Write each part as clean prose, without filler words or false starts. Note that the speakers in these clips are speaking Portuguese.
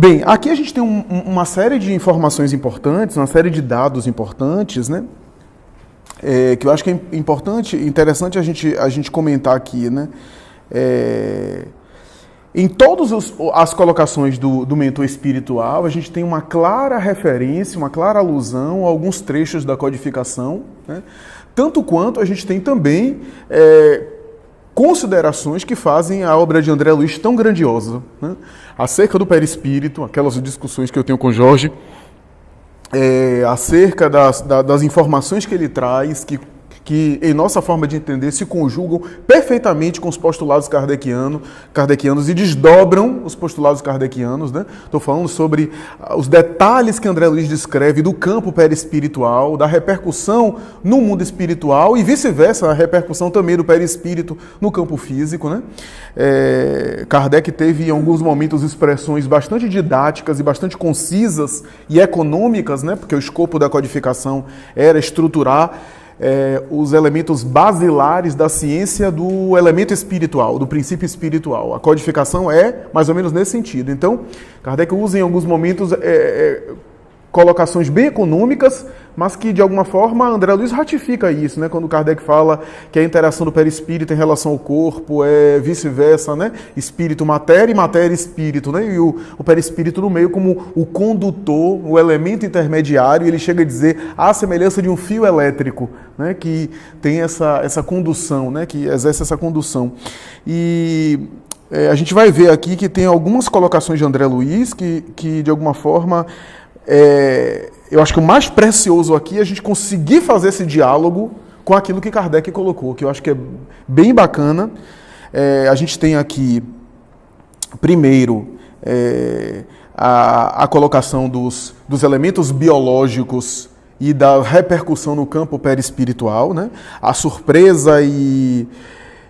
Bem, aqui a gente tem uma série de informações importantes, uma série de dados importantes, né? Que eu acho que é interessante a gente comentar aqui, né? Em todas as colocações do mentor espiritual, a gente tem uma clara referência, uma clara alusão a alguns trechos da codificação, né? Tanto quanto a gente tem também considerações que fazem a obra de André Luiz tão grandiosa, né? Acerca do perispírito, aquelas discussões que eu tenho com o Jorge, acerca das informações que ele traz, que em nossa forma de entender se conjugam perfeitamente com os postulados kardecianos e desdobram os postulados kardecianos, né? Estou falando sobre os detalhes que André Luiz descreve do campo perispiritual, da repercussão no mundo espiritual e vice-versa, a repercussão também do perispírito no campo físico, né? Kardec teve em alguns momentos expressões bastante didáticas e bastante concisas e econômicas, né? Porque o escopo da codificação era estruturar os elementos basilares da ciência do elemento espiritual, do princípio espiritual. A codificação é mais ou menos nesse sentido. Então, Kardec usa em alguns momentos colocações bem econômicas, mas que de alguma forma André Luiz ratifica isso, né? Quando Kardec fala que a interação do perispírito em relação ao corpo é vice-versa, né? Espírito-matéria e matéria-espírito, né? E o perispírito no meio como o condutor, o elemento intermediário, ele chega a dizer a semelhança de um fio elétrico, né? Que tem essa condução, né? Que exerce essa condução. E a gente vai ver aqui que tem algumas colocações de André Luiz que de alguma forma eu acho que o mais precioso aqui é a gente conseguir fazer esse diálogo com aquilo que Kardec colocou, que eu acho que é bem bacana. A gente tem aqui, primeiro, a colocação dos elementos biológicos e da repercussão no campo perispiritual, né? A surpresa e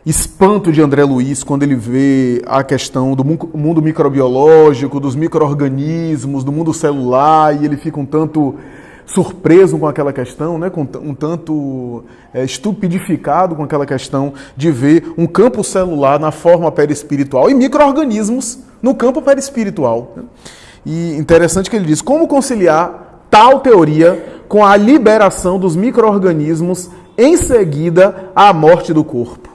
espanto de André Luiz quando ele vê a questão do mundo microbiológico, dos micro-organismos, do mundo celular, e ele fica um tanto surpreso com aquela questão, né? Um tanto estupidificado com aquela questão de ver um campo celular na forma perispiritual e micro-organismos no campo perispiritual, né? E interessante que ele diz, como conciliar tal teoria com a liberação dos micro-organismos em seguida à morte do corpo?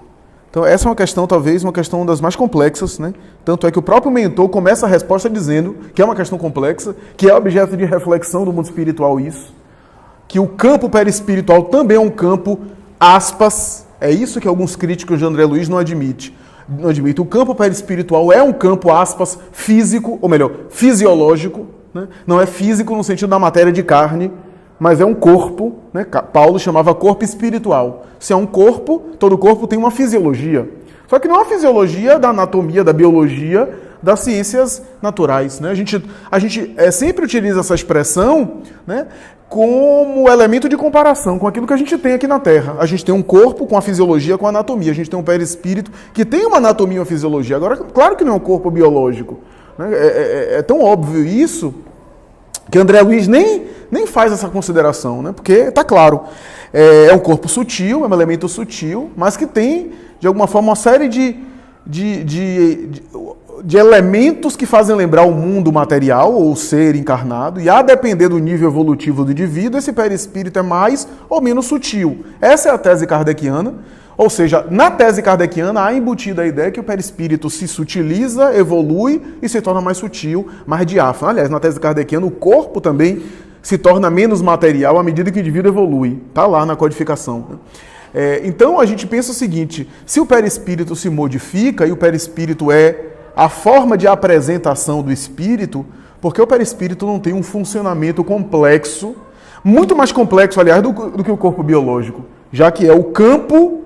Então, essa é uma questão, talvez, uma questão das mais complexas, né? Tanto é que o próprio mentor começa a resposta dizendo que é uma questão complexa, que é objeto de reflexão do mundo espiritual isso, que o campo perispiritual também é um campo, aspas, é isso que alguns críticos de André Luiz não admitem. O campo perispiritual é um campo, aspas, físico, ou melhor, fisiológico, né? Não é físico no sentido da matéria de carne, mas é um corpo, né? Paulo chamava corpo espiritual. Se é um corpo, todo corpo tem uma fisiologia. Só que não é uma fisiologia da anatomia, da biologia, das ciências naturais, né? A gente sempre utiliza essa expressão, né, como elemento de comparação com aquilo que a gente tem aqui na Terra. A gente tem um corpo com a fisiologia, com a anatomia. A gente tem um perispírito que tem uma anatomia e uma fisiologia. Agora, claro que não é um corpo biológico, né? É tão óbvio isso que André Luiz nem faz essa consideração, né? Porque está claro, é um corpo sutil, é um elemento sutil, mas que tem, de alguma forma, uma série de elementos que fazem lembrar o mundo material, ou o ser encarnado, e a depender do nível evolutivo do indivíduo, esse perispírito é mais ou menos sutil. Essa é a tese kardeciana. Ou seja, na tese kardeciana há embutida a ideia que o perispírito se sutiliza, evolui e se torna mais sutil, mais diáfano. Aliás, na tese kardeciana o corpo também se torna menos material à medida que o indivíduo evolui. Está lá na codificação, né? Então a gente pensa o seguinte, se o perispírito se modifica e o perispírito é a forma de apresentação do espírito, porque o perispírito não tem um funcionamento complexo, muito mais complexo, aliás, do que o corpo biológico, já que é o campo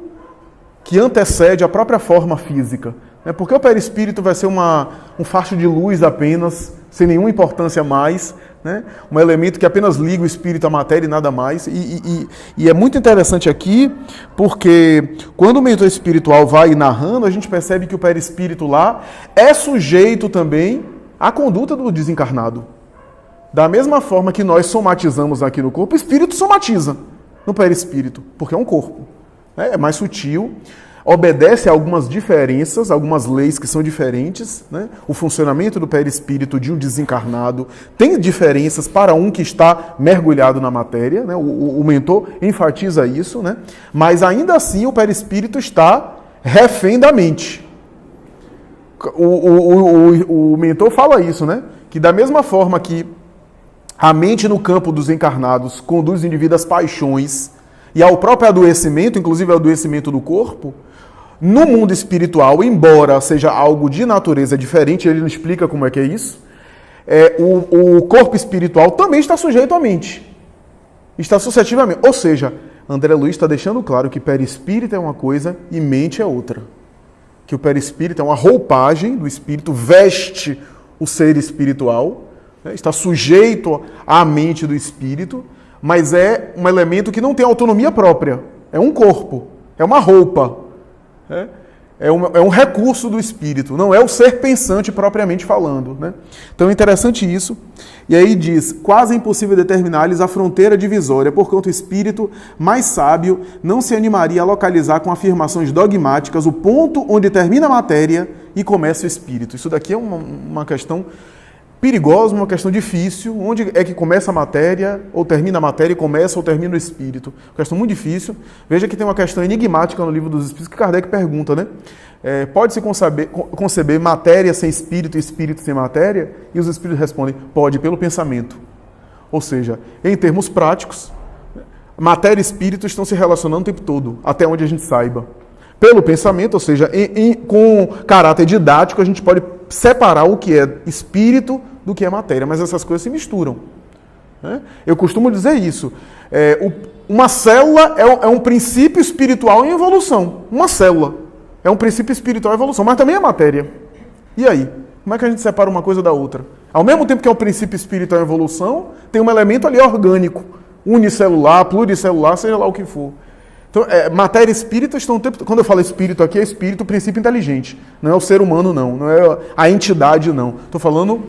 que antecede a própria forma física. Porque o perispírito vai ser um facho de luz apenas, sem nenhuma importância mais, né? Um elemento que apenas liga o espírito à matéria e nada mais. E é muito interessante aqui, porque quando o mentor espiritual vai narrando, a gente percebe que o perispírito lá é sujeito também à conduta do desencarnado. Da mesma forma que nós somatizamos aqui no corpo, o espírito somatiza no perispírito, porque é um corpo. É mais sutil. obedece a algumas diferenças, algumas leis que são diferentes, né? O funcionamento do perispírito de um desencarnado tem diferenças para um que está mergulhado na matéria, né? O mentor enfatiza isso, né? Mas ainda assim o perispírito está refém da mente. O mentor fala isso, né? Que da mesma forma que a mente no campo dos encarnados conduz o indivíduo às paixões e ao próprio adoecimento, inclusive ao adoecimento do corpo, no mundo espiritual, embora seja algo de natureza diferente, ele não explica como é que é isso, o corpo espiritual também está sujeito à mente. Está suscetível à mente. Ou seja, André Luiz está deixando claro que perispírito é uma coisa e mente é outra. Que o perispírito é uma roupagem do espírito, veste o ser espiritual, né, está sujeito à mente do espírito, mas é um elemento que não tem autonomia própria. É um corpo, é uma roupa. É um recurso do espírito, não é o ser pensante propriamente falando. Né? Então é interessante isso. E aí diz, quase impossível determinar-lhes a fronteira divisória, porquanto o espírito mais sábio não se animaria a localizar com afirmações dogmáticas o ponto onde termina a matéria e começa o espírito. Isso daqui é uma questão perigosa, uma questão difícil. Onde é que começa a matéria, ou termina a matéria, e começa ou termina o espírito? Uma questão muito difícil. Veja que tem uma questão enigmática no Livro dos Espíritos, que Kardec pergunta, né? Pode-se conceber matéria sem espírito e espírito sem matéria? E os espíritos respondem, pode, pelo pensamento. Ou seja, em termos práticos, matéria e espírito estão se relacionando o tempo todo, até onde a gente saiba. Pelo pensamento, ou seja, com caráter didático, a gente pode separar o que é espírito do que é matéria, mas essas coisas se misturam. Né? Eu costumo dizer isso. Uma célula é um princípio espiritual em evolução. Uma célula é um princípio espiritual em evolução, mas também é matéria. E aí? Como é que a gente separa uma coisa da outra? Ao mesmo tempo que é um princípio espiritual em evolução, tem um elemento ali orgânico, unicelular, pluricelular, seja lá o que for. Então, matéria e espírito estão... Quando eu falo espírito aqui, é espírito, princípio inteligente. Não é o ser humano, não é a entidade, não. Estou falando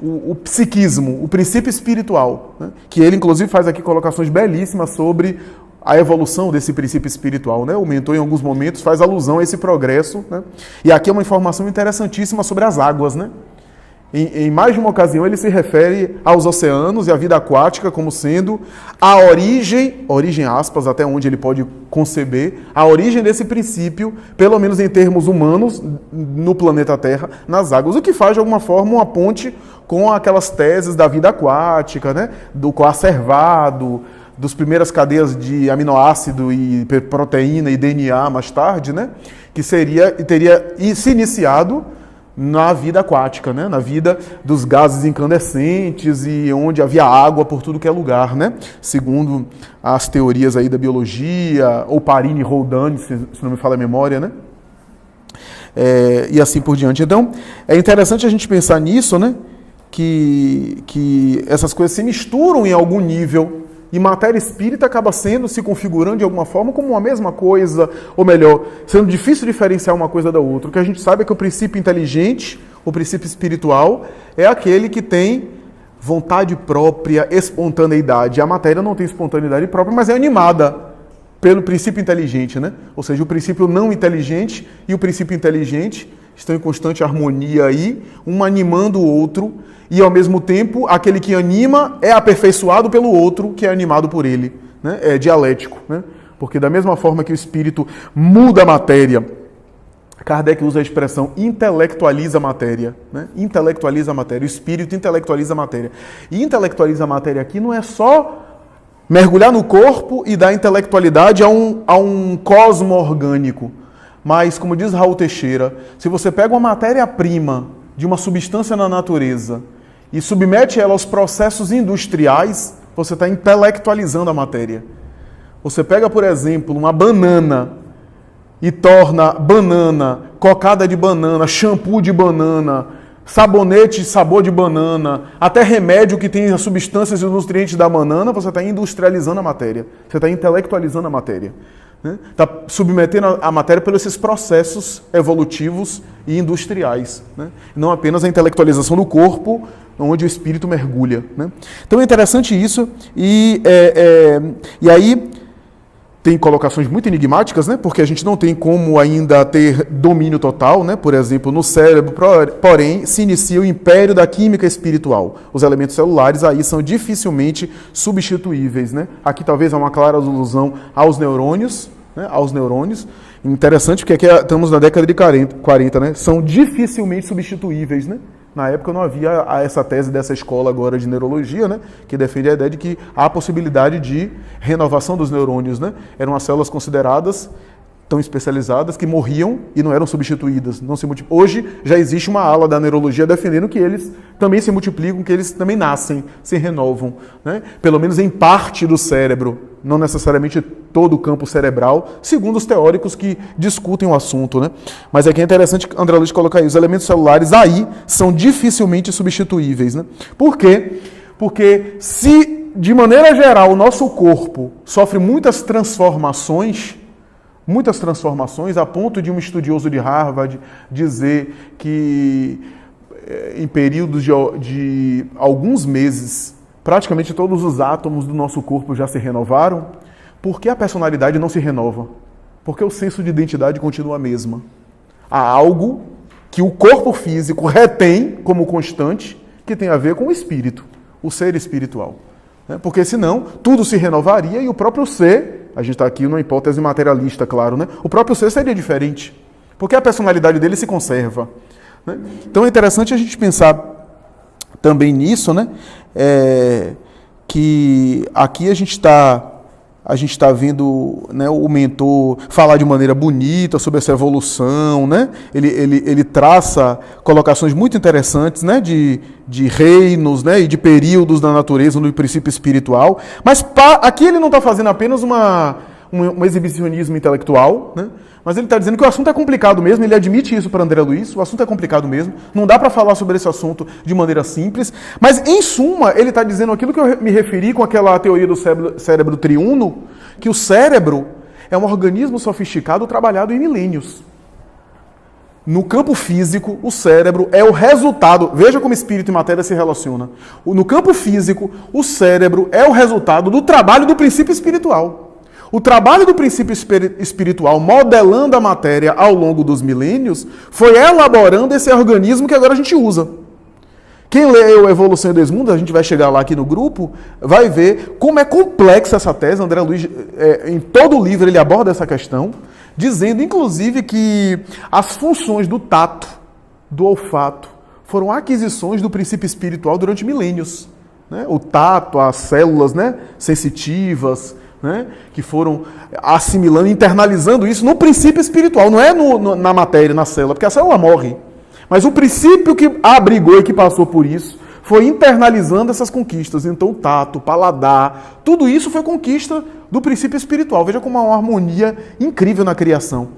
o psiquismo, o princípio espiritual, né? Que ele, inclusive, faz aqui colocações belíssimas sobre a evolução desse princípio espiritual. Né? O mentor, em alguns momentos, faz alusão a esse progresso. Né? E aqui é uma informação interessantíssima sobre as águas, né? Em mais de uma ocasião, ele se refere aos oceanos e à vida aquática como sendo a origem aspas, até onde ele pode conceber, a origem desse princípio, pelo menos em termos humanos, no planeta Terra, nas águas. O que faz, de alguma forma, uma ponte com aquelas teses da vida aquática, né? Do coacervado, das primeiras cadeias de aminoácido e proteína e DNA mais tarde, né? Que teria se iniciado na vida aquática, né? Na vida dos gases incandescentes e onde havia água por tudo que é lugar, né? Segundo as teorias aí da biologia, ou Parini e Roldani, se não me falha a memória, né? E assim por diante. Então, é interessante a gente pensar nisso, né? Que essas coisas se misturam em algum nível. E matéria espírita acaba se configurando de alguma forma como uma mesma coisa, ou melhor, sendo difícil diferenciar uma coisa da outra. O que a gente sabe é que o princípio inteligente, o princípio espiritual, é aquele que tem vontade própria, espontaneidade. A matéria não tem espontaneidade própria, mas é animada pelo princípio inteligente, né? Ou seja, o princípio não inteligente e o princípio inteligente estão em constante harmonia aí, um animando o outro, e ao mesmo tempo aquele que anima é aperfeiçoado pelo outro que é animado por ele. Né? É dialético. Né? Porque da mesma forma que o espírito muda a matéria, Kardec usa a expressão intelectualiza a matéria. Né? Intelectualiza a matéria. O espírito intelectualiza a matéria. E intelectualiza a matéria aqui não é só mergulhar no corpo e dar intelectualidade a um cosmo orgânico. Mas, como diz Raul Teixeira, se você pega uma matéria-prima de uma substância na natureza e submete ela aos processos industriais, você está intelectualizando a matéria. Você pega, por exemplo, uma banana e torna banana, cocada de banana, shampoo de banana, sabonete, sabor de banana, até remédio que tem as substâncias e os nutrientes da banana, você está industrializando a matéria. Você está intelectualizando a matéria. Está submetendo a matéria pelos esses processos evolutivos e industriais. Né? Não apenas a intelectualização do corpo, onde o espírito mergulha. Né? Então é interessante isso. E aí, tem colocações muito enigmáticas, né? Porque a gente não tem como ainda ter domínio total, né? Por exemplo, no cérebro, porém, se inicia o império da química espiritual. Os elementos celulares aí são dificilmente substituíveis, né? Aqui talvez há uma clara alusão aos neurônios, né? Aos neurônios. Interessante porque aqui estamos na década de 40, né? São dificilmente substituíveis, né? Na época não havia essa tese dessa escola agora de neurologia, né, que defende a ideia de que há possibilidade de renovação dos neurônios, né? Eram as células consideradas tão especializadas que morriam e não eram substituídas. Não se Hoje já existe uma ala da neurologia defendendo que eles também se multiplicam, que eles também nascem, se renovam, né? Pelo menos em parte do cérebro, não necessariamente todo o campo cerebral, segundo os teóricos que discutem o assunto, né? Mas aqui é interessante André Luiz colocar aí, os elementos celulares aí são dificilmente substituíveis, né? Por quê? Porque se, de maneira geral, o nosso corpo sofre muitas transformações, a ponto de um estudioso de Harvard dizer que em períodos de alguns meses, praticamente todos os átomos do nosso corpo já se renovaram. Por que a personalidade não se renova? Porque o senso de identidade continua a mesma. Há algo que o corpo físico retém como constante, que tem a ver com o espírito, o ser espiritual. Porque senão tudo se renovaria e o próprio ser, a gente está aqui numa hipótese materialista, claro, né? O próprio ser seria diferente, porque a personalidade dele se conserva, né? Então é interessante a gente pensar também nisso, né? Que aqui a gente está vendo, né, o mentor falar de maneira bonita sobre essa evolução, né? Ele traça colocações muito interessantes, né, de reinos, né, e de períodos da natureza no princípio espiritual. Mas aqui ele não está fazendo apenas um exibicionismo intelectual, né? Mas ele está dizendo que o assunto é complicado mesmo, ele admite isso para André Luiz, o assunto é complicado mesmo, não dá para falar sobre esse assunto de maneira simples, mas em suma ele está dizendo aquilo que eu me referi com aquela teoria do cérebro triuno, que o cérebro é um organismo sofisticado trabalhado em milênios. No campo físico, o cérebro é o resultado, veja como espírito e matéria se relacionam. No campo físico, o cérebro é o resultado do trabalho do princípio espiritual. O trabalho do princípio espiritual, modelando a matéria ao longo dos milênios, foi elaborando esse organismo que agora a gente usa. Quem lê o Evolução em Dois Mundos, a gente vai chegar lá aqui no grupo, vai ver como é complexa essa tese. André Luiz, em todo o livro, ele aborda essa questão, dizendo, inclusive, que as funções do tato, do olfato, foram aquisições do princípio espiritual durante milênios, né? O tato, as células, né, sensitivas, né, que foram assimilando, internalizando isso no princípio espiritual, não é na matéria, na célula, porque a célula morre. Mas o princípio que abrigou e que passou por isso foi internalizando essas conquistas. Então o tato, o paladar, tudo isso foi conquista do princípio espiritual. Veja como há uma harmonia incrível na criação.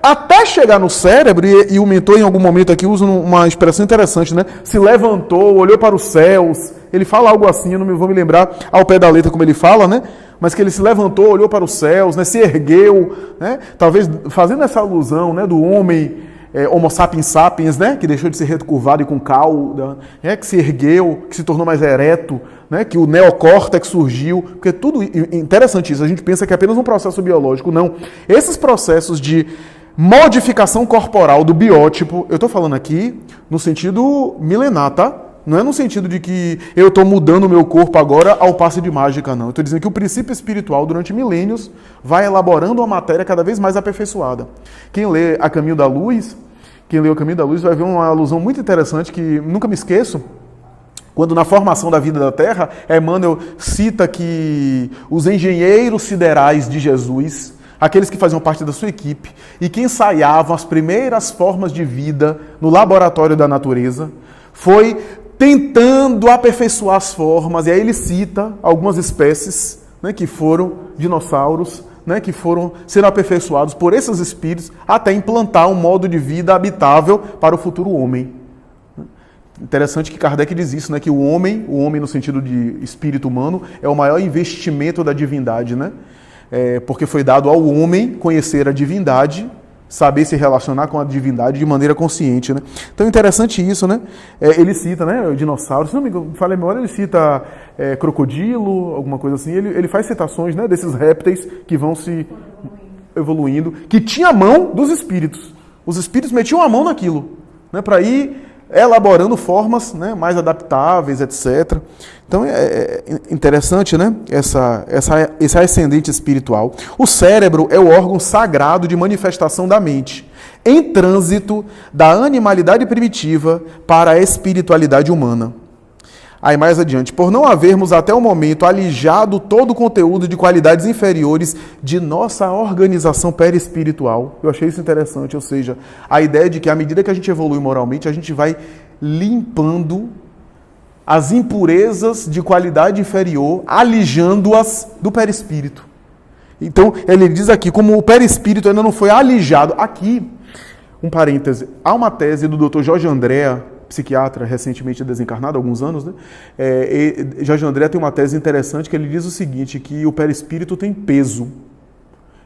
Até chegar no cérebro, e o mentor em algum momento aqui usa uma expressão interessante, né? Se levantou, olhou para os céus, ele fala algo assim, eu não vou me lembrar ao pé da letra como ele fala, né? Mas que ele se levantou, olhou para os céus, né? Se ergueu, né? Talvez fazendo essa alusão, né, do homem Homo sapiens sapiens, né? Que deixou de ser recurvado e com cauda, né? Que se ergueu, que se tornou mais ereto, né? Que o neocórtex surgiu, porque tudo interessante isso, a gente pensa que é apenas um processo biológico, não. Esses processos de modificação corporal do biótipo, eu estou falando aqui no sentido milenar, tá? Não é no sentido de que eu estou mudando o meu corpo agora ao passe de mágica, não. Eu estou dizendo que o princípio espiritual, durante milênios, vai elaborando uma matéria cada vez mais aperfeiçoada. Quem lê A Caminho da Luz, vai ver uma alusão muito interessante que nunca me esqueço. Quando na formação da vida da Terra, Emmanuel cita que os engenheiros siderais de Jesus, aqueles que faziam parte da sua equipe e que ensaiavam as primeiras formas de vida no laboratório da natureza, foi tentando aperfeiçoar as formas, e aí ele cita algumas espécies, né, que foram dinossauros, né, que foram sendo aperfeiçoados por esses espíritos até implantar um modo de vida habitável para o futuro homem. Interessante que Kardec diz isso, né, que o homem no sentido de espírito humano, é o maior investimento da divindade, né? Porque foi dado ao homem conhecer a divindade, saber se relacionar com a divindade de maneira consciente, né? Então, interessante isso, né? Ele cita, né, o dinossauro, se não me falha a memória, ele cita crocodilo, alguma coisa assim. Ele faz citações, né, desses répteis que vão se evoluindo, que tinha a mão dos espíritos. Os espíritos metiam a mão naquilo, né, para ir elaborando formas, né, mais adaptáveis, etc. Então é interessante, né, esse ascendente espiritual. O cérebro é o órgão sagrado de manifestação da mente, em trânsito da animalidade primitiva para a espiritualidade humana. Aí mais adiante, por não havermos até o momento alijado todo o conteúdo de qualidades inferiores de nossa organização perispiritual. Eu achei isso interessante, ou seja, a ideia de que à medida que a gente evolui moralmente, a gente vai limpando as impurezas de qualidade inferior, alijando-as do perispírito. Então, ele diz aqui, como o perispírito ainda não foi alijado, aqui, um parêntese, há uma tese do Dr. Jorge Andréa, psiquiatra recentemente desencarnado, há alguns anos, né? Jorge André tem uma tese interessante que ele diz o seguinte, que o perispírito tem peso.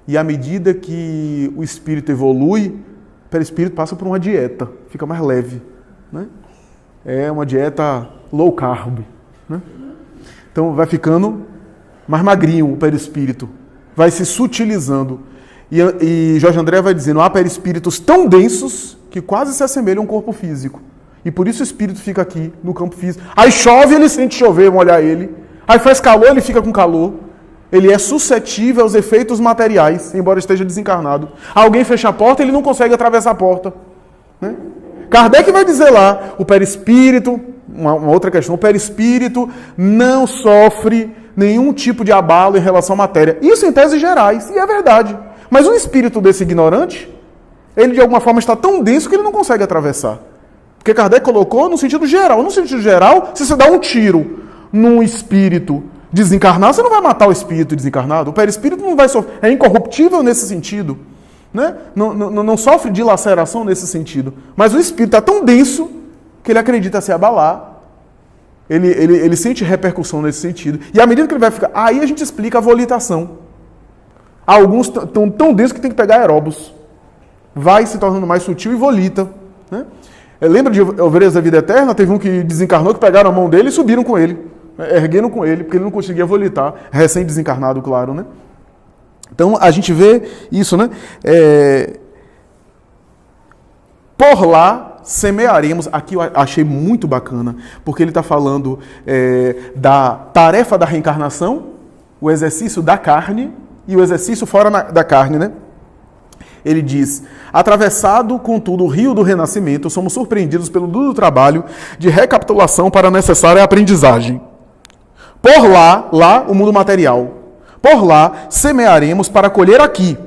E à medida que o espírito evolui, o perispírito passa por uma dieta, fica mais leve, né? É uma dieta low carb, né? Então vai ficando mais magrinho o perispírito, vai se sutilizando. E Jorge André vai dizendo, há perispíritos tão densos que quase se assemelham a um corpo físico. E por isso o espírito fica aqui, no campo físico. Aí chove, ele sente chover, molhar ele. Aí faz calor, ele fica com calor. Ele é suscetível aos efeitos materiais, embora esteja desencarnado. Alguém fecha a porta, ele não consegue atravessar a porta, né? Kardec vai dizer lá, o perispírito, uma outra questão, o perispírito não sofre nenhum tipo de abalo em relação à matéria. Isso em teses gerais, e é verdade. Mas um espírito desse ignorante, ele de alguma forma está tão denso que ele não consegue atravessar. Porque Kardec colocou no sentido geral. No sentido geral, se você dá um tiro num espírito desencarnado, você não vai matar o espírito desencarnado. O perispírito não vai sofrer. É incorruptível nesse sentido, né? Não sofre dilaceração nesse sentido. Mas o espírito está tão denso que ele acredita se abalar. Ele sente repercussão nesse sentido. E à medida que ele vai ficar... Aí a gente explica a volitação. Alguns estão tão densos que tem que pegar aeróbus. Vai se tornando mais sutil e volita, né? Lembra de Ovelhas da Vida Eterna? Teve um que desencarnou, que pegaram a mão dele e subiram com ele. Ergueram com ele, porque ele não conseguia volitar. Recém-desencarnado, claro, né? Então, a gente vê isso, né? Por lá, semearemos. Aqui eu achei muito bacana, porque ele está falando da tarefa da reencarnação, o exercício da carne e o exercício fora da carne, né? Ele diz, atravessado, contudo, o rio do renascimento, somos surpreendidos pelo duro trabalho de recapitulação para a necessária aprendizagem. Por lá, o mundo material. Por lá, semearemos para colher aqui.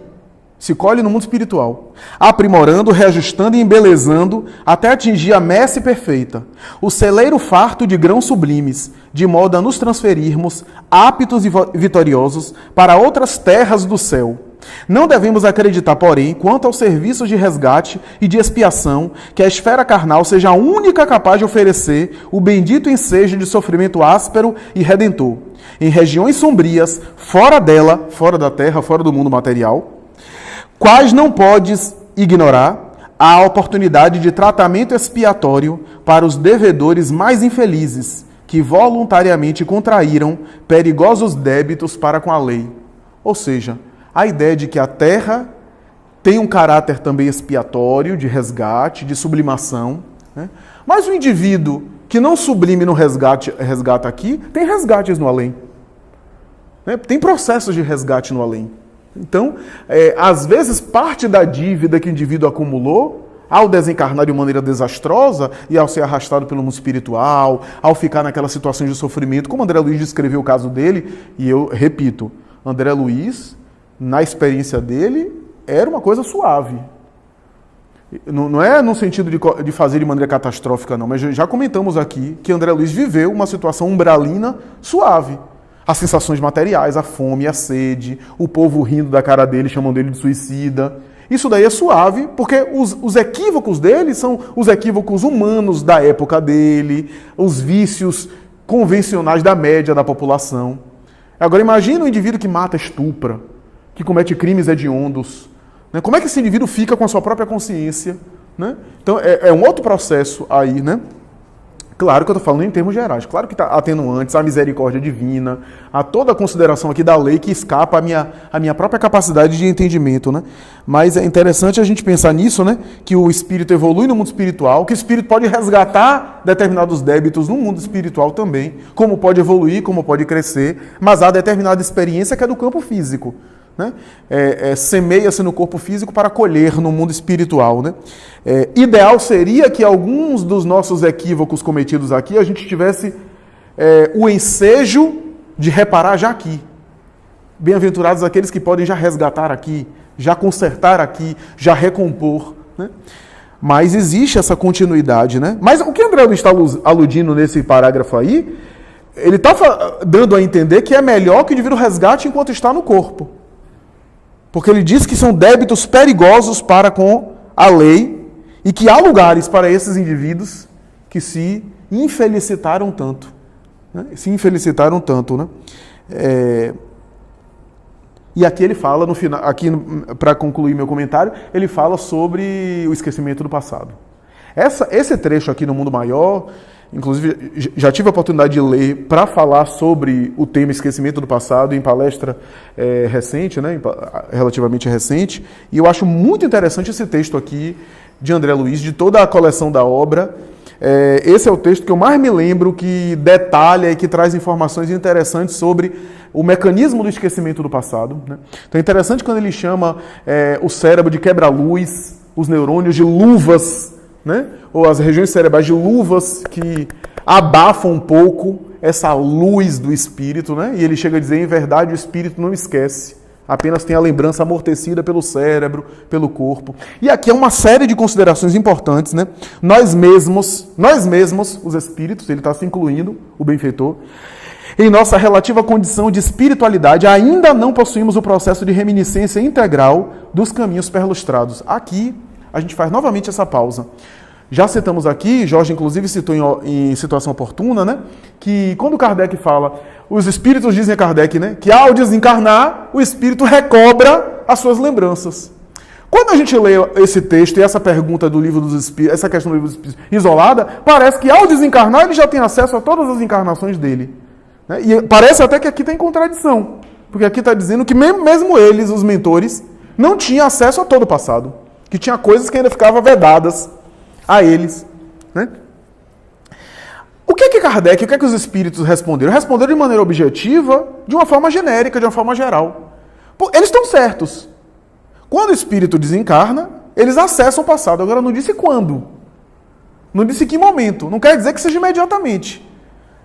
Se colhe no mundo espiritual. Aprimorando, reajustando e embelezando até atingir a messe perfeita. O celeiro farto de grãos sublimes, de modo a nos transferirmos, aptos e vitoriosos, para outras terras do céu. Não devemos acreditar, porém, quanto aos serviços de resgate e de expiação, que a esfera carnal seja a única capaz de oferecer o bendito ensejo de sofrimento áspero e redentor. Em regiões sombrias, fora dela, fora da terra, fora do mundo material, quais não podes ignorar a oportunidade de tratamento expiatório para os devedores mais infelizes, que voluntariamente contraíram perigosos débitos para com a lei. Ou seja, a ideia de que a terra tem um caráter também expiatório, de resgate, de sublimação, né? Mas o indivíduo que não sublime no resgata aqui, tem resgates no além, né? Tem processos de resgate no além. Então, às vezes, parte da dívida que o indivíduo acumulou, ao desencarnar de maneira desastrosa e ao ser arrastado pelo mundo espiritual, ao ficar naquela situação de sofrimento, como André Luiz descreveu o caso dele, e eu repito, André Luiz, na experiência dele, era uma coisa suave. Não é no sentido de fazer de maneira catastrófica, não, mas já comentamos aqui que André Luiz viveu uma situação umbralina suave. As sensações materiais, a fome, a sede, o povo rindo da cara dele, chamando ele de suicida. Isso daí é suave, porque os equívocos dele são os equívocos humanos da época dele, os vícios convencionais da média da população. Agora imagina um indivíduo que mata, estupra, que comete crimes hediondos, Né? Como é que esse indivíduo fica com a sua própria consciência? Né? Então, é um outro processo aí, né? Claro que eu estou falando em termos gerais. Claro que está atenuantes, a misericórdia divina, a toda a consideração aqui da lei que escapa à minha própria capacidade de entendimento, né? Mas é interessante a gente pensar nisso, né? Que o espírito evolui no mundo espiritual, que o espírito pode resgatar determinados débitos no mundo espiritual também, como pode evoluir, como pode crescer, mas há determinada experiência que é do campo físico. Né? Semeia-se no corpo físico para colher no mundo espiritual. Né? Ideal seria que alguns dos nossos equívocos cometidos aqui a gente tivesse o ensejo de reparar já aqui. Bem-aventurados aqueles que podem já resgatar aqui, já consertar aqui, já recompor. Né? Mas existe essa continuidade. Né? Mas o que André Luiz está aludindo nesse parágrafo aí, ele está dando a entender que é melhor que o indivíduo resgate enquanto está no corpo. Porque ele diz que são débitos perigosos para com a lei e que há lugares para esses indivíduos que se infelicitaram tanto. Né? E aqui ele fala, no final, aqui para concluir meu comentário, ele fala sobre o esquecimento do passado. Esse trecho aqui no Mundo Maior, inclusive já tive a oportunidade de ler para falar sobre o tema esquecimento do passado em palestra recente, né, relativamente recente, e eu acho muito interessante esse texto aqui de André Luiz, de toda a coleção da obra. Esse é o texto que eu mais me lembro, que detalha e que traz informações interessantes sobre o mecanismo do esquecimento do passado. Né? Então é interessante quando ele chama o cérebro de quebra-luz, os neurônios de luvas, né? Ou as regiões cerebrais de luvas que abafam um pouco essa luz do espírito, né? E ele chega a dizer, em verdade, o espírito não esquece, apenas tem a lembrança amortecida pelo cérebro, pelo corpo. E aqui é uma série de considerações importantes, né? Nós mesmos, os espíritos, ele está se incluindo, o benfeitor, em nossa relativa condição de espiritualidade, ainda não possuímos o processo de reminiscência integral dos caminhos perlustrados. Aqui, a gente faz novamente essa pausa. Já citamos aqui, Jorge inclusive citou em situação oportuna, né, que quando Kardec fala, os espíritos dizem a Kardec, né, que ao desencarnar, o espírito recobra as suas lembranças. Quando a gente lê esse texto e essa pergunta do livro dos espíritos, essa questão do livro dos espíritos isolada, parece que ao desencarnar ele já tem acesso a todas as encarnações dele. Né, e parece até que aqui tem contradição, porque aqui está dizendo que mesmo eles, os mentores, não tinham acesso a todo o passado. Que tinha coisas que ainda ficavam vedadas a eles. Né? O que Kardec, o que os espíritos responderam? Responderam de maneira objetiva, de uma forma genérica, de uma forma geral. Eles estão certos. Quando o espírito desencarna, eles acessam o passado. Agora, não disse quando. Não disse que momento. Não quer dizer que seja imediatamente.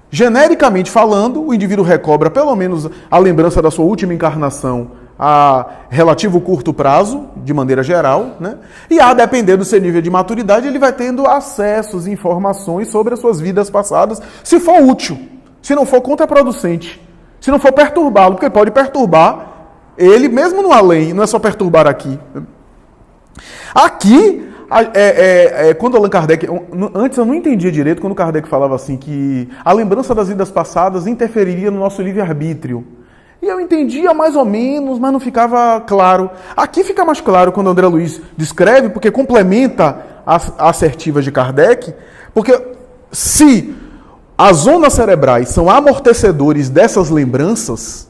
Genericamente falando, o indivíduo recobra pelo menos a lembrança da sua última encarnação a relativo curto prazo, de maneira geral, né? E a depender do seu nível de maturidade, ele vai tendo acessos e informações sobre as suas vidas passadas, se for útil, se não for contraproducente, se não for perturbá-lo, porque pode perturbar ele mesmo no além, não é só perturbar aqui. Aqui, quando Allan Kardec, antes eu não entendia direito quando Kardec falava assim que a lembrança das vidas passadas interferiria no nosso livre-arbítrio. E eu entendia mais ou menos, mas não ficava claro. Aqui fica mais claro quando André Luiz descreve, porque complementa as assertivas de Kardec, porque se as zonas cerebrais são amortecedores dessas lembranças,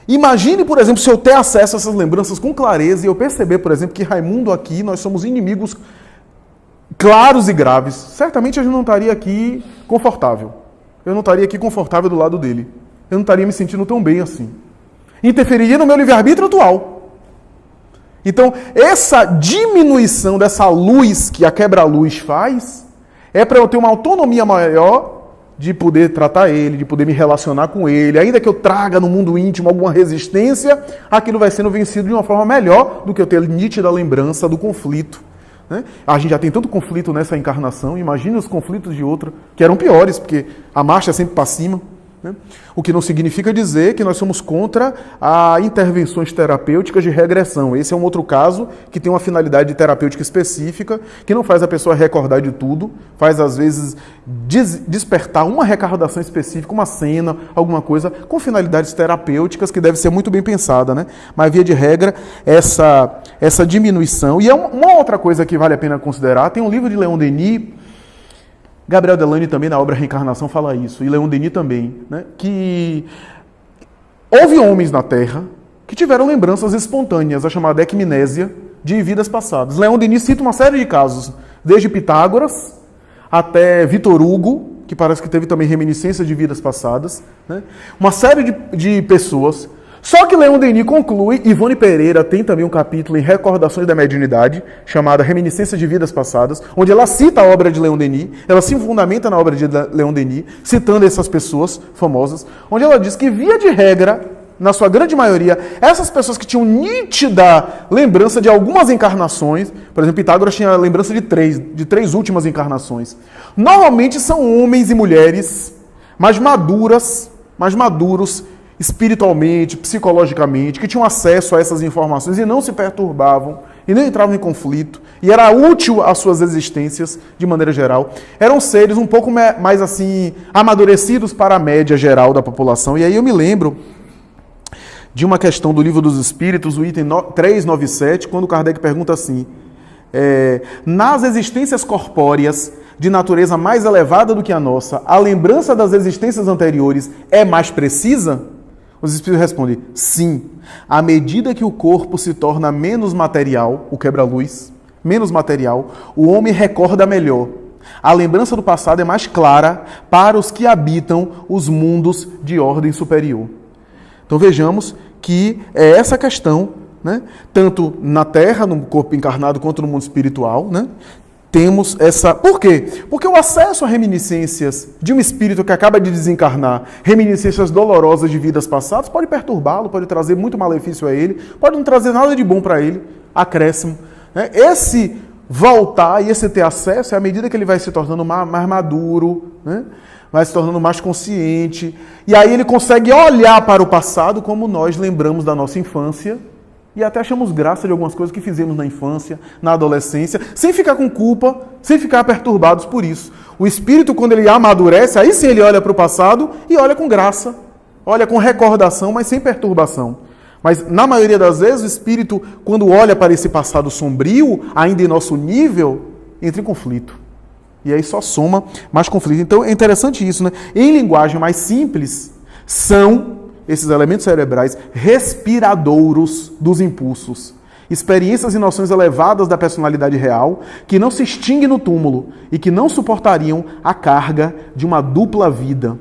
imagine, por exemplo, se eu ter acesso a essas lembranças com clareza e eu perceber, por exemplo, que Raimundo aqui, nós somos inimigos claros e graves. Certamente a gente não estaria aqui confortável. Eu não estaria aqui confortável do lado dele. Eu não estaria me sentindo tão bem assim. Interferiria no meu livre-arbítrio atual. Então, essa diminuição dessa luz que a quebra-luz faz, é para eu ter uma autonomia maior de poder tratar ele, de poder me relacionar com ele. Ainda que eu traga no mundo íntimo alguma resistência, aquilo vai sendo vencido de uma forma melhor do que eu ter nítida lembrança do conflito. Né? A gente já tem tanto conflito nessa encarnação, imagine os conflitos de outra, que eram piores, porque a marcha é sempre para cima. Né? O que não significa dizer que nós somos contra a intervenções terapêuticas de regressão. Esse é um outro caso que tem uma finalidade terapêutica específica, que não faz a pessoa recordar de tudo, faz às vezes despertar uma recordação específica, uma cena, alguma coisa, com finalidades terapêuticas que deve ser muito bem pensada. Né? Mas via de regra, essa diminuição. E é uma outra coisa que vale a pena considerar, tem um livro de Leon Denis, Gabriel Delany também na obra Reencarnação fala isso, e Leon Denis também, né, que houve homens na Terra que tiveram lembranças espontâneas, a chamada ecmnésia, de vidas passadas. Leon Denis cita uma série de casos, desde Pitágoras até Victor Hugo, que parece que teve também reminiscência de vidas passadas, né? Uma série de pessoas. Só que Leon Denis conclui, Ivone Pereira tem também um capítulo em Recordações da Mediunidade, chamada Reminiscência de Vidas Passadas, onde ela cita a obra de Leon Denis, ela se fundamenta na obra de Leon Denis, citando essas pessoas famosas, onde ela diz que, via de regra, na sua grande maioria, essas pessoas que tinham nítida lembrança de algumas encarnações, por exemplo, Pitágoras tinha lembrança de três últimas encarnações, normalmente são homens e mulheres mais maduros espiritualmente, psicologicamente, que tinham acesso a essas informações e não se perturbavam, e não entravam em conflito, e era útil às suas existências, de maneira geral. Eram seres um pouco mais assim, amadurecidos para a média geral da população. E aí eu me lembro de uma questão do Livro dos Espíritos, o item 397, quando Kardec pergunta assim, nas existências corpóreas de natureza mais elevada do que a nossa, a lembrança das existências anteriores é mais precisa? Os Espíritos respondem, sim. À medida que o corpo se torna menos material, o quebra-luz, menos material, o homem recorda melhor. A lembrança do passado é mais clara para os que habitam os mundos de ordem superior. Então vejamos que é essa questão, né? Tanto na Terra, no corpo encarnado, quanto no mundo espiritual, né? Temos essa... Por quê? Porque o acesso a reminiscências de um espírito que acaba de desencarnar, reminiscências dolorosas de vidas passadas, pode perturbá-lo, pode trazer muito malefício a ele, pode não trazer nada de bom para ele, acréscimo. Né? Esse voltar e esse ter acesso é à medida que ele vai se tornando mais maduro, né? Vai se tornando mais consciente, e aí ele consegue olhar para o passado como nós lembramos da nossa infância, e até achamos graça de algumas coisas que fizemos na infância, na adolescência, sem ficar com culpa, sem ficar perturbados por isso. O espírito, quando ele amadurece, aí sim ele olha para o passado e olha com graça, olha com recordação, mas sem perturbação. Mas, na maioria das vezes, o espírito, quando olha para esse passado sombrio, ainda em nosso nível, entra em conflito. E aí só soma mais conflito. Então é interessante isso, né? Em linguagem mais simples, são esses elementos cerebrais respiradouros dos impulsos. Experiências e noções elevadas da personalidade real que não se extinguem no túmulo e que não suportariam a carga de uma dupla vida.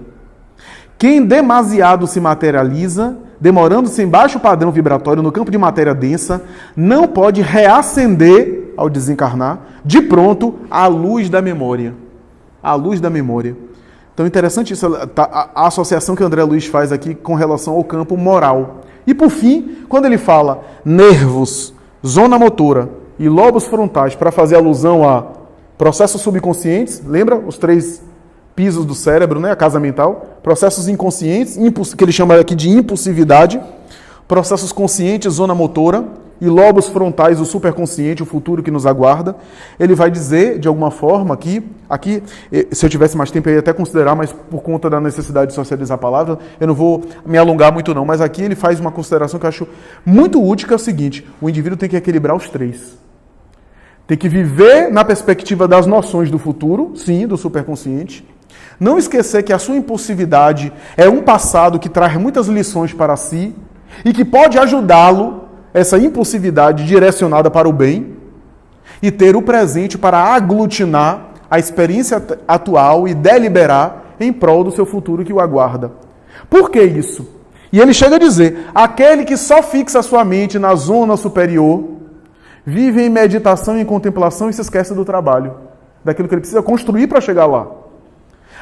Quem demasiado se materializa, demorando-se em baixo padrão vibratório no campo de matéria densa, não pode reacender ao desencarnar, de pronto, à luz da memória. À luz da memória. Então, interessante isso, a associação que André Luiz faz aqui com relação ao campo moral. E, por fim, quando ele fala nervos, zona motora e lobos frontais, para fazer alusão a processos subconscientes, lembra? Os 3 pisos do cérebro, né? A casa mental. Processos inconscientes, que ele chama aqui de impulsividade. Processos conscientes, zona motora. E lobos frontais, o superconsciente, o futuro que nos aguarda. Ele vai dizer, de alguma forma, aqui, se eu tivesse mais tempo, eu ia até considerar, mas por conta da necessidade de socializar a palavra, eu não vou me alongar muito não, mas aqui ele faz uma consideração que eu acho muito útil, que é o seguinte, o indivíduo tem que equilibrar os 3. Tem que viver na perspectiva das noções do futuro, sim, do superconsciente. Não esquecer que a sua impulsividade é um passado que traz muitas lições para si e que pode ajudá-lo, essa impulsividade direcionada para o bem, e ter o presente para aglutinar a experiência atual e deliberar em prol do seu futuro que o aguarda. Por que isso? E ele chega a dizer, aquele que só fixa sua mente na zona superior, vive em meditação e em contemplação e se esquece do trabalho, daquilo que ele precisa construir para chegar lá.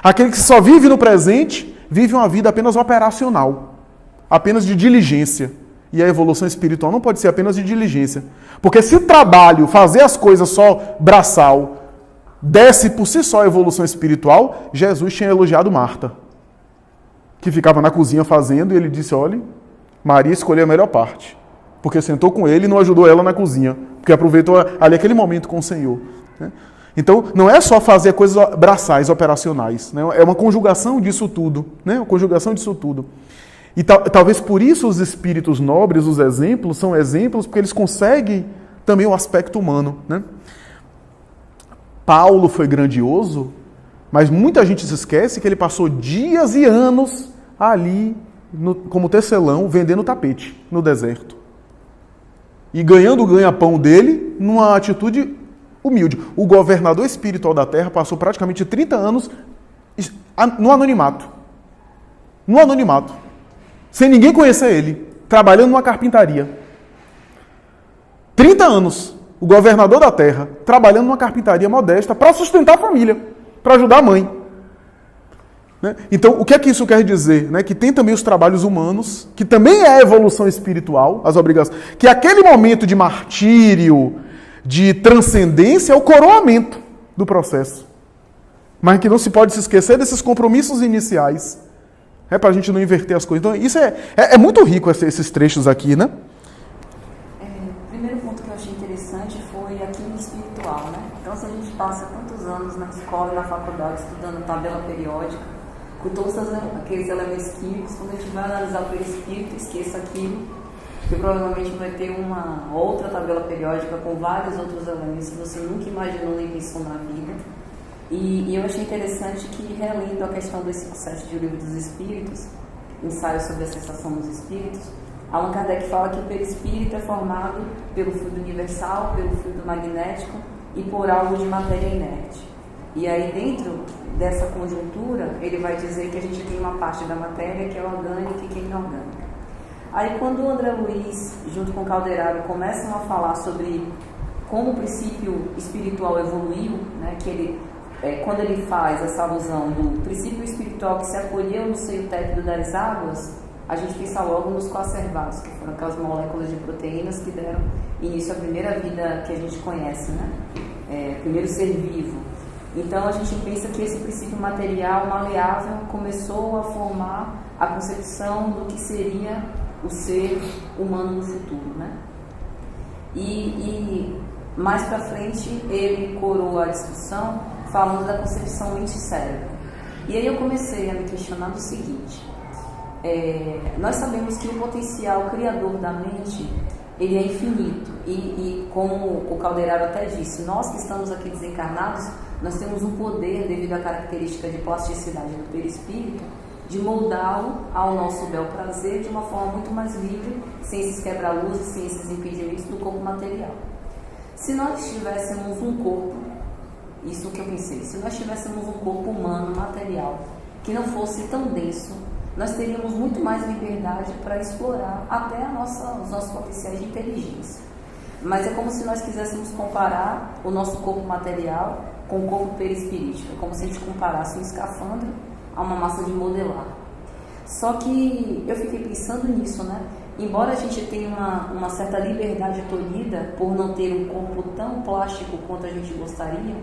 Aquele que só vive no presente, vive uma vida apenas operacional, apenas de diligência. E a evolução espiritual não pode ser apenas de diligência. Porque se trabalho, fazer as coisas só braçal, desse por si só a evolução espiritual, Jesus tinha elogiado Marta, que ficava na cozinha fazendo, e ele disse, olha, Maria escolheu a melhor parte, porque sentou com ele e não ajudou ela na cozinha, porque aproveitou ali aquele momento com o Senhor. Então, não é só fazer coisas braçais, operacionais, né? É uma conjugação disso tudo, né? Uma conjugação disso tudo. E talvez por isso os espíritos nobres, os exemplos, são exemplos porque eles conseguem também o aspecto humano, né? Paulo foi grandioso, mas muita gente se esquece que ele passou dias e anos ali, como tecelão, vendendo tapete no deserto. E ganhando o ganha-pão dele numa atitude humilde. O governador espiritual da terra passou praticamente 30 anos no anonimato. No anonimato. Sem ninguém conhecer ele. Trabalhando numa carpintaria. 30 anos. O governador da terra trabalhando numa carpintaria modesta para sustentar a família. Para ajudar a mãe. Né? Então, o que é que isso quer dizer? Né? Que tem também os trabalhos humanos, que também é a evolução espiritual, as obrigações. Que aquele momento de martírio, de transcendência, é o coroamento do processo. Mas que não se pode se esquecer desses compromissos iniciais. Para a gente não inverter as coisas. Então, isso é muito rico, esses trechos aqui, né? O primeiro ponto que eu achei interessante foi aqui no espiritual, né? Então, se a gente passa tantos anos na escola e na faculdade estudando tabela periódica, com todos aqueles elementos químicos, quando a gente vai analisar o perispírito, esqueça aquilo, porque provavelmente vai ter uma outra tabela periódica com vários outros elementos que você nunca imaginou nem pensou na vida. E eu achei interessante que, relendo a questão dos 5.7 de O Livro dos Espíritos, ensaio sobre a sensação dos espíritos, Allan Kardec fala que o perispírito é formado pelo fluido universal, pelo fluido magnético e por algo de matéria inerte. E aí, dentro dessa conjuntura, ele vai dizer que a gente tem uma parte da matéria que é orgânica e que é inorgânica. Aí, quando o André Luiz, junto com o Calderaro, começam a falar sobre como o princípio espiritual evoluiu, né, que ele, quando ele faz essa alusão do princípio espiritual que se acolheu no seio tépido das águas, a gente pensa logo nos coacervados, que foram aquelas moléculas de proteínas que deram início à primeira vida que a gente conhece, né? Primeiro ser vivo. Então a gente pensa que esse princípio material maleável começou a formar a concepção do que seria o ser humano no futuro, né? E mais para frente ele coroa a discussão falando da concepção mente-cérebro. E aí eu comecei a me questionar do seguinte: nós sabemos que o potencial criador da mente ele é infinito e como o Calderaro até disse, nós que estamos aqui desencarnados, nós temos um poder, devido à característica de plasticidade do perispírito, de moldá-lo ao nosso bel prazer de uma forma muito mais livre, sem esses quebra-luzes, sem esses impedimentos do corpo material. Se nós tivéssemos um corpo, isso que eu pensei, se nós tivéssemos um corpo humano, material, que não fosse tão denso, nós teríamos muito mais liberdade para explorar até os nossos potenciais de inteligência. Mas é como se nós quiséssemos comparar o nosso corpo material com o corpo perispirítico. É como se a gente comparasse um escafandro a uma massa de modelar. Só que eu fiquei pensando nisso, né? Embora a gente tenha uma certa liberdade tolhida por não ter um corpo tão plástico quanto a gente gostaria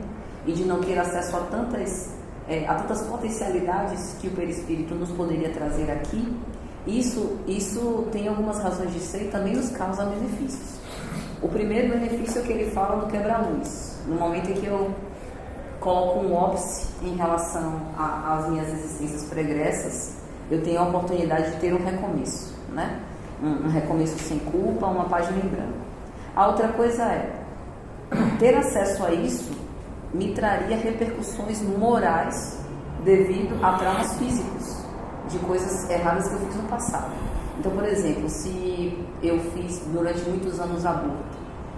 e de não ter acesso a tantas potencialidades que o perispírito nos poderia trazer aqui, isso tem algumas razões de ser e também nos causa benefícios. O primeiro benefício é que ele fala no quebra-luz. No momento em que eu coloco um óbice em relação às minhas existências pregressas, eu tenho a oportunidade de ter um recomeço, né? Um recomeço sem culpa, uma página em branco. A outra coisa é, ter acesso a isso me traria repercussões morais devido a traumas físicos, de coisas erradas que eu fiz no passado. Então, por exemplo, se eu fiz durante muitos anos aborto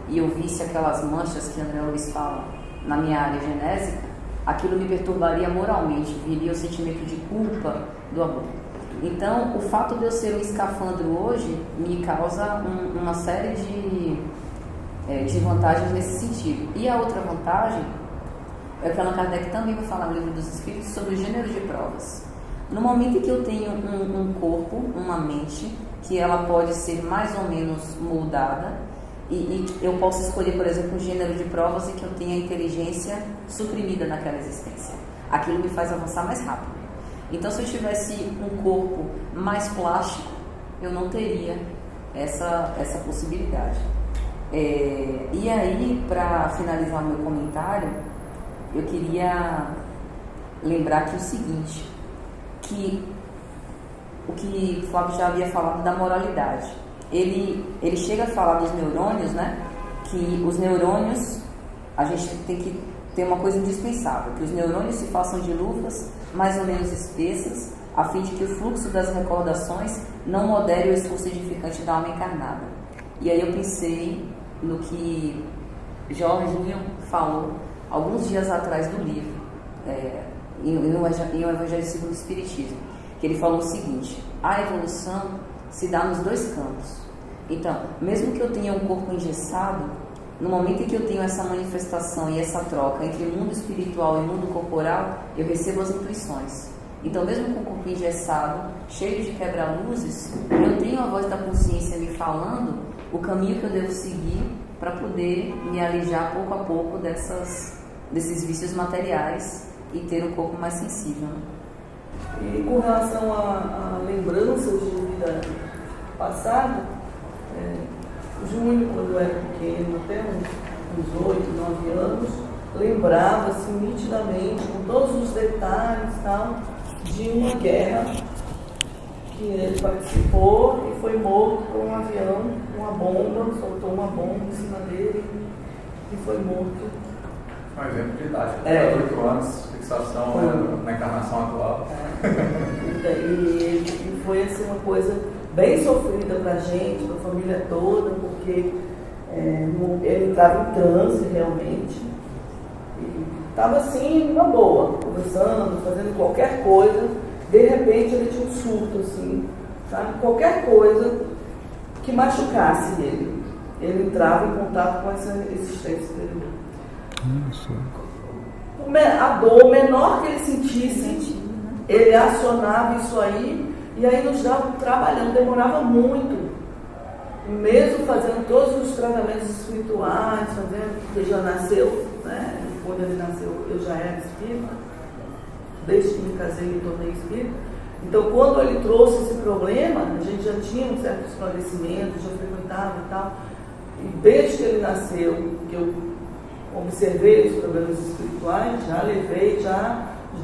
e eu visse aquelas manchas que André Luiz fala na minha área genésica, aquilo me perturbaria moralmente, viria o sentimento de culpa do aborto. Então, o fato de eu ser um escafandro hoje me causa uma série de vantagens nesse sentido. E a outra vantagem é que Allan Kardec também vai falar no Livro dos Espíritos sobre o gênero de provas. No momento em que eu tenho um corpo, uma mente, que ela pode ser mais ou menos moldada, e eu posso escolher, por exemplo, um gênero de provas em que eu tenha a inteligência suprimida naquela existência. Aquilo me faz avançar mais rápido. Então, se eu tivesse um corpo mais plástico, eu não teria essa possibilidade. E aí, para finalizar o meu comentário, eu queria lembrar aqui o seguinte, que o que Flávio já havia falado da moralidade. Ele chega a falar dos neurônios, né? que os neurônios, a gente tem que ter uma coisa indispensável, que os neurônios se façam de luvas mais ou menos espessas, a fim de que o fluxo das recordações não modere o esforço edificante da alma encarnada. E aí eu pensei no que Jorginho falou alguns dias atrás do livro, em O Evangelho segundo o Espiritismo, que ele falou o seguinte: a evolução se dá nos dois campos. Então, mesmo que eu tenha um corpo engessado, no momento em que eu tenho essa manifestação e essa troca entre mundo espiritual e mundo corporal, eu recebo as intuições. Então, mesmo com o corpo engessado, cheio de quebra-luzes, eu tenho a voz da consciência me falando o caminho que eu devo seguir para poder me alijar pouco a pouco desses vícios materiais e ter um corpo mais sensível. E com relação a lembranças de vida passada, o Júnior, quando era pequeno, até uns 8, 9 anos, lembrava-se nitidamente, com todos os detalhes e tal, de uma guerra que ele participou e foi morto por um avião, uma bomba, soltou uma bomba em cima dele e foi morto. Um exemplo de idade, 8 anos, fixação na encarnação atual. E foi assim, uma coisa bem sofrida para a gente, para a família toda, porque ele entrava em transe realmente. Estava assim, numa boa, conversando, fazendo qualquer coisa, de repente ele tinha um surto, assim, sabe? Qualquer coisa que machucasse ele, ele entrava em contato com essa existência dele. A dor menor que ele sentisse, ele acionava isso aí, e aí nos dava trabalhando, demorava muito. Mesmo fazendo todos os tratamentos espirituais, ele já nasceu, né? Quando ele nasceu eu já era espírita, desde que me casei me tornei espírita. Então quando ele trouxe esse problema, a gente já tinha um certo esclarecimento, já frequentava e tal. E desde que ele nasceu, que eu observei os problemas espirituais, já levei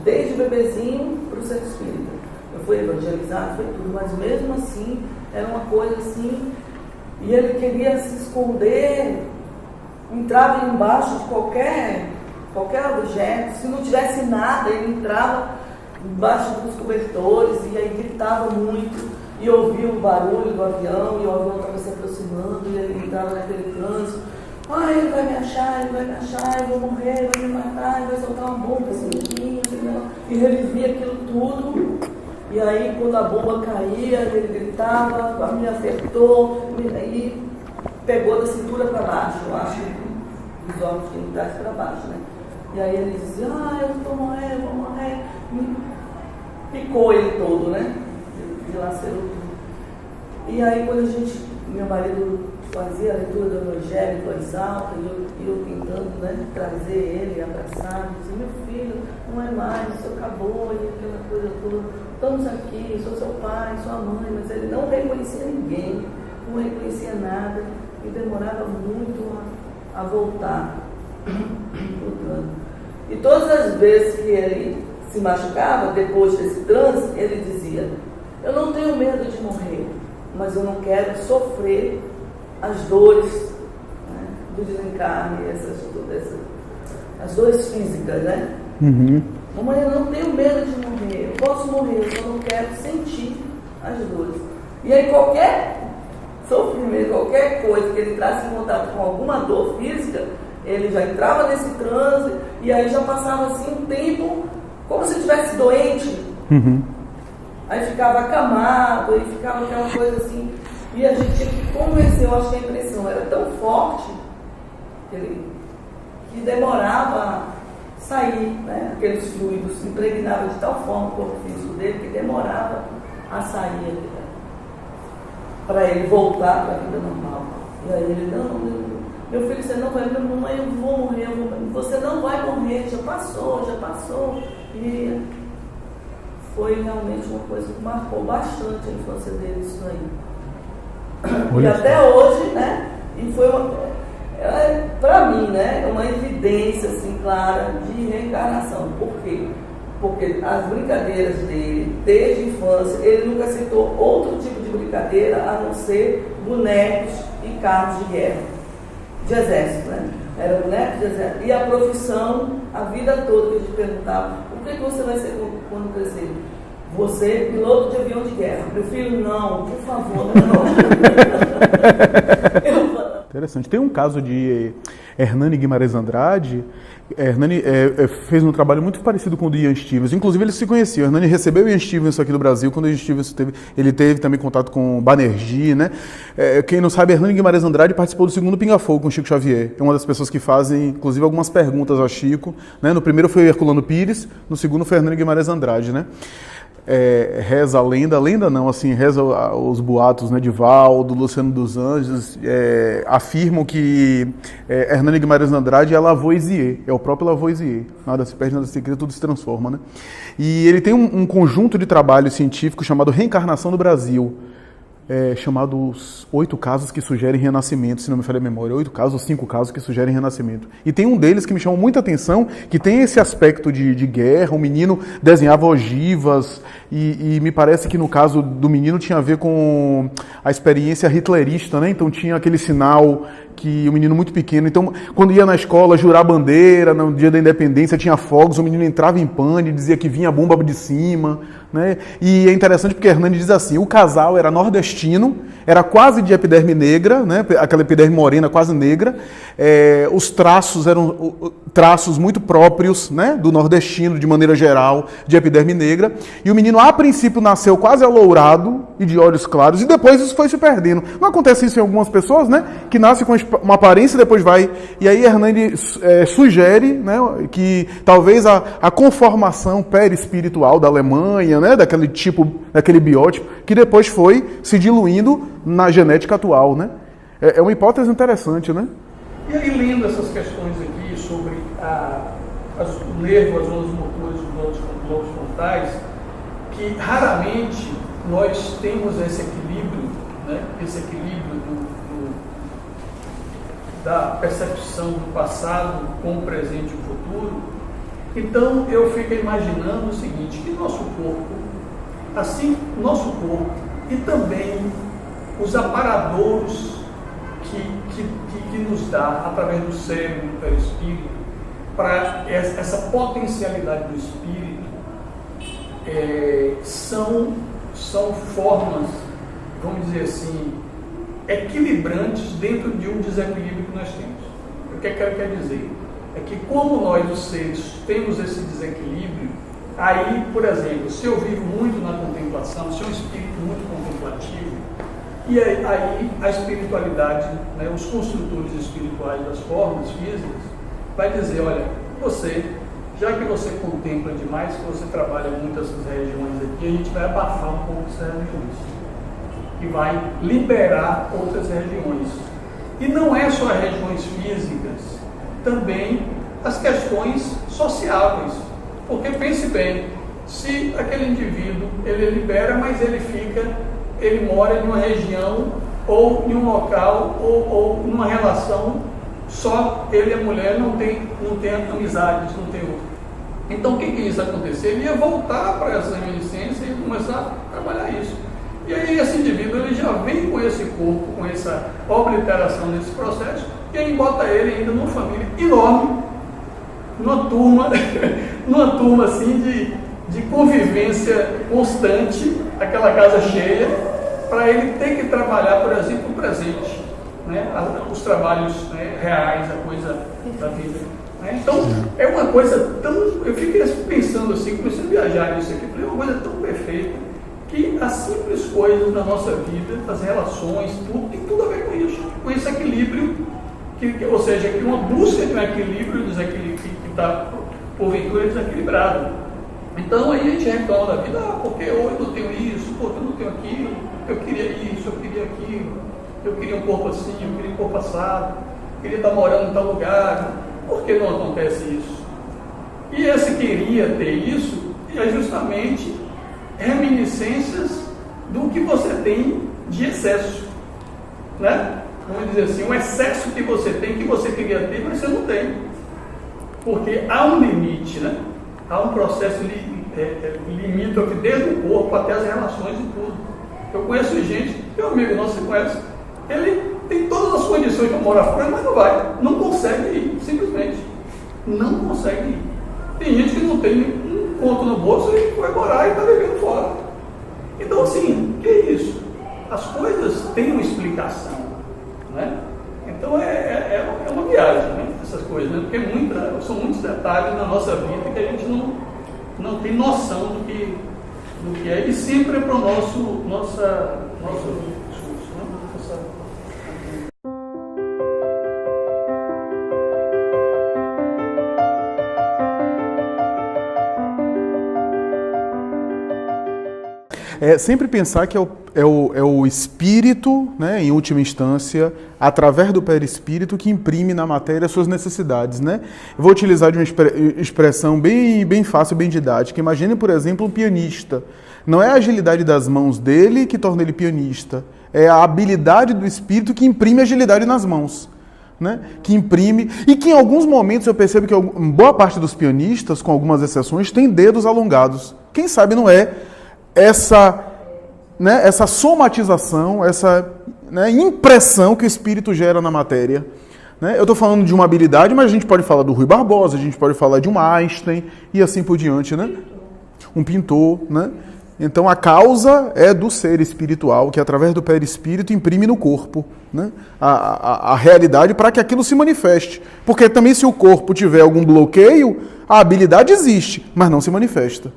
desde bebezinho para o centro espírita. Eu fui evangelizado, foi tudo, mas mesmo assim era uma coisa assim. E ele queria se esconder, entrava embaixo de qualquer objeto. Se não tivesse nada, ele entrava embaixo dos cobertores e aí gritava muito e ouvia o barulho do avião e o avião estava se aproximando e ele entrava naquele trânsito. Ele vai me achar, eu vou morrer, ele vai me matar, ele vai soltar uma bomba assim, e revivia aquilo tudo. E aí, quando a bomba caía, ele gritava, me acertou, e pegou da cintura para baixo, eu acho, dos órgãos genitais para baixo, né? E aí ele dizia, eu vou morrer. Picou ele todo, né? Dilacerou tudo. E aí, quando meu marido fazia a leitura do Evangelho em voz alta, e eu tentando, né, trazer ele, abraçar, dizer, meu filho, não é mais, o senhor acabou, e aquela coisa toda, estamos aqui, sou seu pai, sua mãe, mas ele não reconhecia ninguém, não reconhecia nada, e demorava muito a voltar pro transe. E todas as vezes que ele se machucava, depois desse transe, ele dizia, eu não tenho medo de morrer, mas eu não quero sofrer as dores, né, do desencarne, as dores físicas, né? Uhum. Mamãe, eu não tenho medo de morrer, eu posso morrer, eu só não quero sentir as dores. E aí qualquer sofrimento, qualquer coisa que ele entrasse em contato com alguma dor física, ele já entrava nesse transe e aí já passava assim um tempo como se estivesse doente. Uhum. Aí ficava acamado, aí ficava aquela coisa assim. E a gente tinha que convencer, eu acho que a impressão era tão forte que demorava a sair, né? Aqueles fluidos, impregnava de tal forma o corpo físico dele que demorava a sair para ele voltar para a vida normal. E aí ele, não, meu filho, você não vai, mamãe, eu vou morrer, você não vai morrer, já passou. E foi realmente uma coisa que marcou bastante a infância dele, isso aí. E até hoje, né? E foi para mim, né? Uma evidência assim clara de reencarnação. Por quê? Porque as brincadeiras dele, desde a infância, ele nunca aceitou outro tipo de brincadeira a não ser bonecos e carros de guerra. de exército, né? Era boneco de exército. E a profissão, a vida toda que a gente perguntava, o que você vai ser quando crescer? Você, piloto de avião de guerra. Meu filho, não, por favor, não. Interessante. Tem um caso de Hernani Guimarães Andrade. Hernani fez um trabalho muito parecido com o do Ian Stevens. Inclusive, eles se conheciam. Hernani recebeu o Ian Stevens aqui do Brasil. Quando o Ian Stevens ele teve também contato com o Banerjee, né? Quem não sabe, Hernani Guimarães Andrade participou do segundo Pinga Fogo com o Chico Xavier. É uma das pessoas que fazem, inclusive, algumas perguntas ao Chico, né? No primeiro foi o Herculano Pires, no segundo foi Hernani Guimarães Andrade, né? Reza a lenda não, assim, reza os boatos, né, de Valdo, Luciano dos Anjos, afirmam que Hernani Guimarães Andrade é Lavoisier, é o próprio Lavoisier, nada se perde, nada se cria, tudo se transforma, né? E ele tem um conjunto de trabalhos científicos chamado Reencarnação do Brasil, chamado Os 8 Casos que Sugerem Renascimento, se não me falha a memória, 8 casos ou 5 casos que sugerem renascimento. E tem um deles que me chamou muita atenção, que tem esse aspecto de guerra, o menino desenhava ogivas, e me parece que no caso do menino tinha a ver com a experiência hitlerista, né? Então tinha aquele sinal que o menino muito pequeno, então quando ia na escola jurar bandeira, no dia da independência tinha fogos, o menino entrava em pane, dizia que vinha a bomba de cima, né? E é interessante porque Hernani diz assim, o casal era nordestino, era quase de epiderme negra, né? Aquela epiderme morena quase negra, os traços eram traços muito próprios, né? Do nordestino, de maneira geral, de epiderme negra, e o menino a princípio nasceu quase alourado e de olhos claros, e depois isso foi se perdendo. Não acontece isso em algumas pessoas, né? Que nasce com uma aparência e depois vai... E aí Hernani sugere, né, que talvez a conformação perispiritual da Alemanha, né, daquele tipo, daquele biótipo, que depois foi se diluindo na genética atual, né? É uma hipótese interessante, né? E aí, lendo essas questões aqui sobre o nervo, as ondas motoras dos globos frontais, que raramente nós temos esse equilíbrio, né? Esse equilíbrio da percepção do passado com o presente e o futuro. Então eu fico imaginando o seguinte, que nosso corpo, assim, nosso corpo e também os aparadouros que nos dá através do cérebro, do perispírito, para essa potencialidade do espírito, são formas, vamos dizer assim, equilibrantes dentro de um desequilíbrio que nós temos. O que eu quero dizer? É que como nós, os seres, temos esse desequilíbrio, aí, por exemplo, se eu vivo muito na contemplação, se eu um espírito muito contemplativo, e aí a espiritualidade, né, os construtores espirituais das formas físicas, vai dizer, olha, você, já que você contempla demais, que você trabalha muito essas regiões aqui, a gente vai abafar um pouco essas regiões e vai liberar outras regiões. E não é só as regiões físicas, também as questões sociáveis. Porque pense bem, se aquele indivíduo, ele libera, mas ele mora em uma região, ou em um local, ou numa relação, só ele e a mulher não tem amizades, não tem outro. Então o que ia acontecer? Ele ia voltar para essa reminiscência e começar a trabalhar isso. E aí esse indivíduo ele já vem com esse corpo, com essa obliteração desse processo, e aí bota ele ainda numa família enorme, numa turma assim de convivência constante, aquela casa cheia, para ele ter que trabalhar, por exemplo, o presente, né? Os trabalhos, né, reais, a coisa da vida. Né? Então, é uma coisa tão... Eu fiquei pensando assim, comecei a viajar nisso aqui, falei, é uma coisa tão perfeita, que as simples coisas na nossa vida, as relações, tudo, tem tudo a ver com isso, com esse equilíbrio, ou seja, que uma busca de um equilíbrio que está, porventura, desequilibrado. Então aí a gente reclama da vida, porque eu não tenho isso, porque eu não tenho aquilo, eu queria isso, eu queria aquilo, eu queria um corpo assim, eu queria um corpo assado, eu queria estar morando em tal lugar. Por que não acontece isso? E esse queria ter isso é justamente reminiscências do que você tem de excesso, né? Vamos dizer assim, um excesso que você tem, que você queria ter, mas você não tem. Porque há um limite, né? Há um processo limítrofe desde o corpo até as relações e tudo. Eu conheço gente, meu amigo nosso, você conhece, ele tem todas as condições para morar fora, mas não vai, não consegue ir, simplesmente. Não consegue ir. Tem gente que não tem um ponto no bolso e vai morar e está vivendo fora. Então, assim, que é isso? As coisas têm uma explicação, né? Então é uma viagem, né? Essas coisas, né? Porque são muitos detalhes na nossa vida que a gente não tem noção do que é, e sempre é para o nosso discurso, né? Sempre pensar que é o espírito, né, em última instância, através do perispírito, que imprime na matéria as suas necessidades, né? Eu vou utilizar de uma expressão bem fácil, bem didática. Imagine, por exemplo, um pianista. Não é a agilidade das mãos dele que torna ele pianista. É a habilidade do espírito que imprime agilidade nas mãos. Né? Que imprime, e que em alguns momentos eu percebo que boa parte dos pianistas, com algumas exceções, tem dedos alongados. Quem sabe não é essa somatização, essa, né, impressão que o espírito gera na matéria. Né? Eu estou falando de uma habilidade, mas a gente pode falar do Rui Barbosa, a gente pode falar de um Einstein e assim por diante, né? Um pintor, né? Então a causa é do ser espiritual, que através do perispírito imprime no corpo, né, a realidade para que aquilo se manifeste. Porque também se o corpo tiver algum bloqueio, a habilidade existe, mas não se manifesta.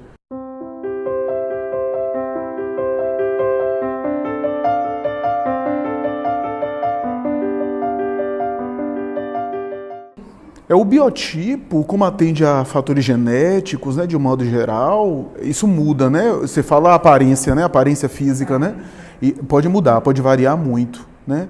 O biotipo, como atende a fatores genéticos, né, de um modo geral, isso muda, né? Você fala a aparência, né? Aparência física, né? E pode mudar, pode variar muito, né?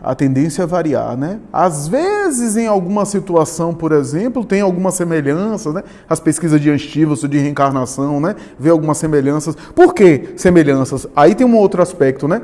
A tendência é variar, né? Às vezes, em alguma situação, por exemplo, tem alguma semelhança, né? As pesquisas de Anstivoso, de reencarnação, né? Vê algumas semelhanças. Por que semelhanças? Aí tem um outro aspecto, né?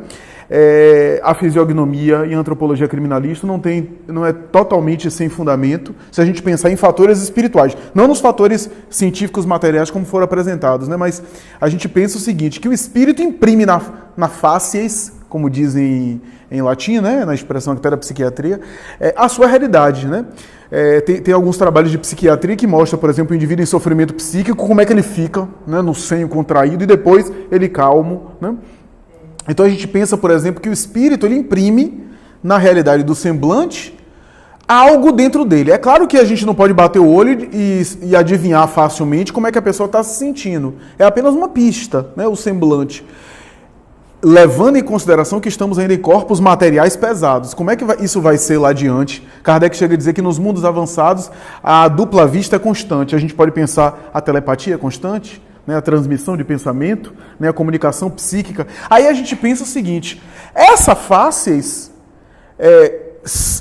A fisiognomia e a antropologia criminalista não é totalmente sem fundamento se a gente pensar em fatores espirituais, não nos fatores científicos materiais como foram apresentados, né? Mas a gente pensa o seguinte, que o espírito imprime na facies, como dizem em latim, né? Na expressão até da psiquiatria, a sua realidade, né? Tem alguns trabalhos de psiquiatria que mostram, por exemplo, o indivíduo em sofrimento psíquico, como é que ele fica, né? No senho contraído e depois ele calmo, né? Então a gente pensa, por exemplo, que o espírito ele imprime na realidade do semblante algo dentro dele. É claro que a gente não pode bater o olho e adivinhar facilmente como é que a pessoa está se sentindo. É apenas uma pista, né, o semblante. Levando em consideração que estamos ainda em corpos materiais pesados. Como é que isso vai ser lá adiante? Kardec chega a dizer que nos mundos avançados a dupla vista é constante. A gente pode pensar a telepatia é constante? Né, a transmissão de pensamento, né, a comunicação psíquica. Aí a gente pensa o seguinte, essa facies,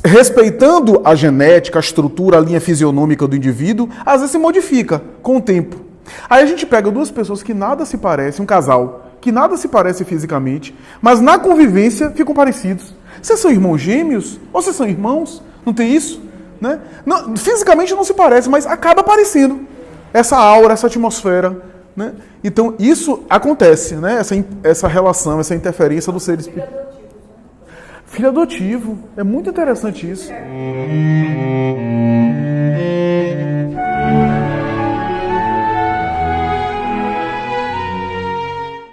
respeitando a genética, a estrutura, a linha fisionômica do indivíduo, às vezes se modifica com o tempo. Aí a gente pega duas pessoas que nada se parecem, um casal, que nada se parece fisicamente, mas na convivência ficam parecidos. Vocês são irmãos gêmeos? Ou vocês são irmãos? Não tem isso? Né? Não, fisicamente não se parece, mas acaba parecendo. Essa aura, essa atmosfera. Né? Então, isso acontece, né? Essa relação, essa interferência do ser espiritual. Filho adotivo. É muito interessante isso.